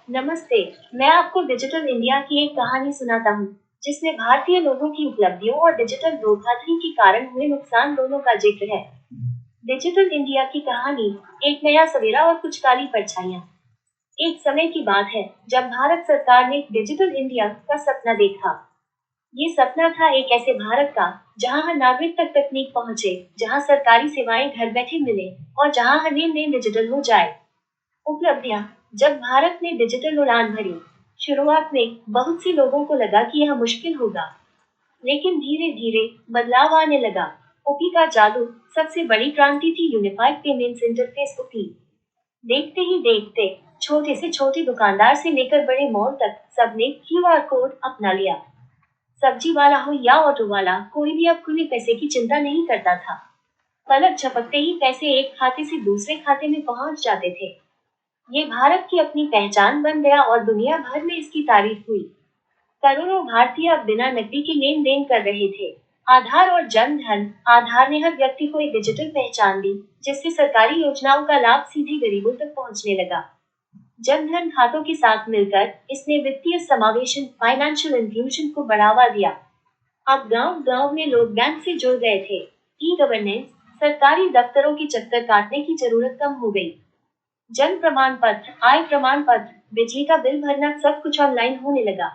नमस्ते। मैं आपको डिजिटल इंडिया की एक कहानी सुनाता हूँ, जिसमें भारतीय लोगों की उपलब्धियों और डिजिटल धोखाधड़ी के कारण हुए नुकसान दोनों का जिक्र है। डिजिटल इंडिया की कहानी, एक नया सवेरा और कुछ काली परछाइयाँ। एक समय की बात है, जब भारत सरकार ने डिजिटल इंडिया का सपना देखा। ये सपना था एक ऐसे भारत का, जहाँ हर नागरिक तक तकनीक पहुँचे, जहाँ सरकारी सेवाएं घर बैठे मिले, और जहाँ हर लेन देन डिजिटल हो जाए। उपलब्धियां। जब भारत ने डिजिटल उड़ान भरी, शुरुआत में बहुत से लोगों को लगा कि यह मुश्किल होगा, लेकिन धीरे धीरे बदलाव आने लगा। ओपी का जादू। सबसे बड़ी क्रांति थी यूनिफाइड पेमेंट्स इंटरफेस ओपी। देखते ही देखते छोटे से छोटे दुकानदार से लेकर बड़े मॉल तक सबने क्यूआर कोड अपना लिया। सब्जी वाला हो या ऑटो वाला, कोई भी अब खुले पैसे की चिंता नहीं करता था। पलक झपकते ही पैसे एक खाते से दूसरे खाते में पहुंच जाते थे। ये भारत की अपनी पहचान बन गया और दुनिया भर में इसकी तारीफ हुई। करोड़ों भारतीय अब बिना नकदी के लेन देन कर रहे थे। आधार और जन धन। आधार ने हर व्यक्ति को एक डिजिटल पहचान दी, जिससे सरकारी योजनाओं का लाभ सीधे गरीबों तक पहुंचने लगा। जन धन खातों के साथ मिलकर इसने वित्तीय समावेशन फाइनेंशियल इंक्लूजन को बढ़ावा दिया। अब गांव गांव में लोग बैंक से जुड़ गए थे। E governance. सरकारी दफ्तरों के चक्कर काटने की जरूरत कम हो गई। जन प्रमाण पत्र, आय प्रमाण पत्र, बिजली का बिल भरना, सब कुछ ऑनलाइन होने लगा।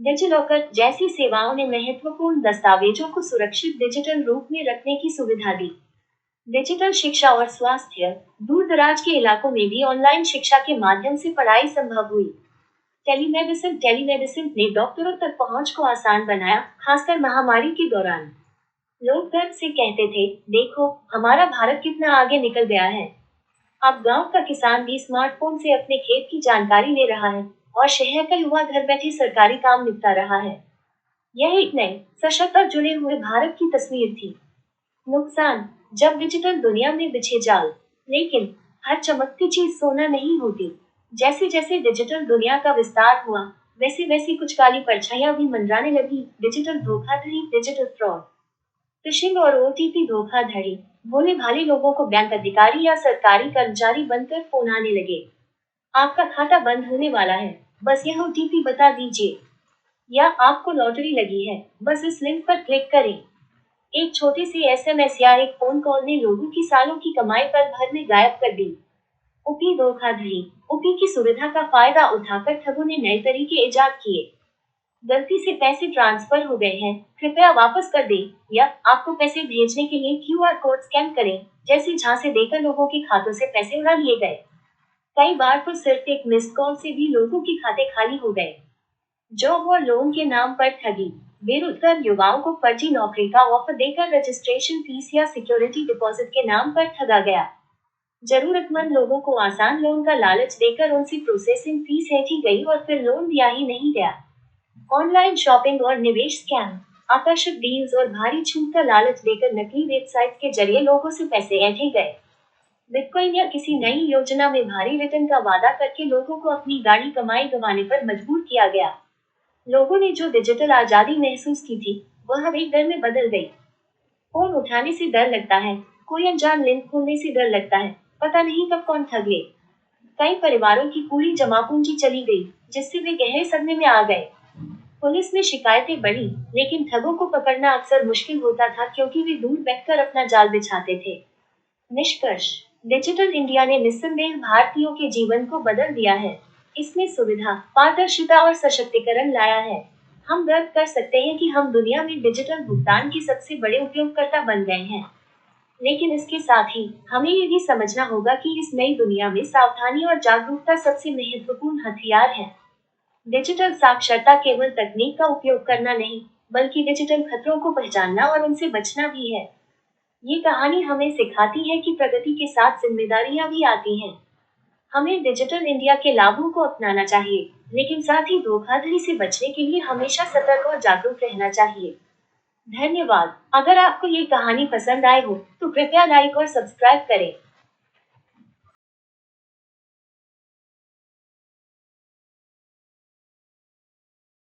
डिजिलॉकर जैसी सेवाओं ने महत्वपूर्ण दस्तावेजों को सुरक्षित डिजिटल रूप में रखने की सुविधा दी। डिजिटल शिक्षा और स्वास्थ्य। दूर दराज के इलाकों में भी ऑनलाइन शिक्षा के माध्यम से पढ़ाई संभव हुई। टेलीमेडिसिन। टेलीमेडिसिन ने डॉक्टरों तक पहुंच को आसान बनाया, खासकर महामारी के दौरान। लोग गर्व से कहते थे, देखो हमारा भारत कितना आगे निकल गया है। अब गांव का किसान भी स्मार्टफोन से अपने खेत की जानकारी ले रहा है, और शहर का युवा घर बैठे सरकारी काम निपटा रहा है। यह एक नए, सशक्त और जुड़े हुए भारत की तस्वीर थी। नुकसान। जब डिजिटल दुनिया में बिछे जाल। लेकिन हर चमकती चीज सोना नहीं होती। जैसे जैसे डिजिटल दुनिया का विस्तार हुआ, वैसे वैसे कुछ काली परछाइयां भी मंडराने लगी। डिजिटल धोखाधड़ी, डिजिटल फ्रॉड, फिशिंग और ओटीपी धोखाधड़ी। भोले भाले लोगों को बैंक अधिकारी या सरकारी कर्मचारी बनकर फोन आने लगे। आपका खाता बंद होने वाला है, बस यह ओटीपी बता दीजिए। या आपको लॉटरी लगी है, बस इस लिंक पर क्लिक करें। एक छोटे से एसएमएस या एक फोन कॉल ने लोगों की सालों की कमाई पल भर में गायब कर दी। ओपी धोखाधड़ी। ओपी की सुविधा का फायदा उठाकर ठगों ने नए तरीके इजाद किए। गलती से पैसे ट्रांसफर हो गए हैं, कृपया वापस कर दें, या आपको पैसे भेजने के लिए क्यूआर कोड स्कैन करें, जैसे झांसे देकर लोगों के खातों से पैसे उड़ा लिए गए। कई बार तो सिर्फ एक मिस्ड कॉल से भी लोगों के खाते खाली हो गए। जॉब और लोन के नाम पर ठगी। बेरोजगार युवाओं को फर्जी नौकरी का ऑफर देकर रजिस्ट्रेशन फीस या सिक्योरिटी डिपॉजिट के नाम पर ठगा गया। जरूरतमंद लोगों को आसान लोन का लालच देकर उनसे प्रोसेसिंग फीस ऐंठी गई और फिर लोन दिया ही नहीं गया। ऑनलाइन शॉपिंग और निवेश स्कैम। आकर्षक डील्स और भारी छूट का लालच देकर नकली वेबसाइट के जरिए लोगों से पैसे ऐंठे गए। बिटकॉइन या किसी नई योजना में भारी रिटर्न का वादा करके लोगों को अपनी गाड़ी कमाई गंवाने पर मजबूर किया गया। लोगों ने जो डिजिटल आजादी महसूस की थी, वह अब एक डर में बदल गई। फोन उठाने से डर लगता है, कोई अनजान लिंक खोलने से डर लगता है, पता नहीं कब कौन ठग ले। कई परिवारों की पूरी जमा पूंजी चली गई, जिससे वे गहरे सदमे में आ गए। पुलिस में शिकायतें बढ़ी, लेकिन ठगों को पकड़ना अक्सर मुश्किल होता था, क्योंकि वे दूर बैठकर अपना जाल बिछाते थे। निष्कर्ष। डिजिटल इंडिया ने निस्संदेह भारतीयों के जीवन को बदल दिया है। इसने सुविधा, पारदर्शिता और सशक्तिकरण लाया है। हम गर्व कर सकते हैं कि हम दुनिया में डिजिटल भुगतान के सबसे बड़े उपयोगकर्ता बन गए हैं। लेकिन इसके साथ ही हमें ये भी समझना होगा कि इस नई दुनिया में सावधानी और जागरूकता सबसे महत्वपूर्ण हथियार है। डिजिटल साक्षरता केवल तकनीक का उपयोग करना नहीं, बल्कि डिजिटल खतरों को पहचानना और उनसे बचना भी है। ये कहानी हमें सिखाती है कि प्रगति के साथ जिम्मेदारियां भी आती हैं। हमें डिजिटल इंडिया के लाभों को अपनाना चाहिए, लेकिन साथ ही धोखाधड़ी से बचने के लिए हमेशा सतर्क और जागरूक रहना चाहिए। धन्यवाद। अगर आपको ये कहानी पसंद आए हो, तो कृपया लाइक और सब्सक्राइब करें।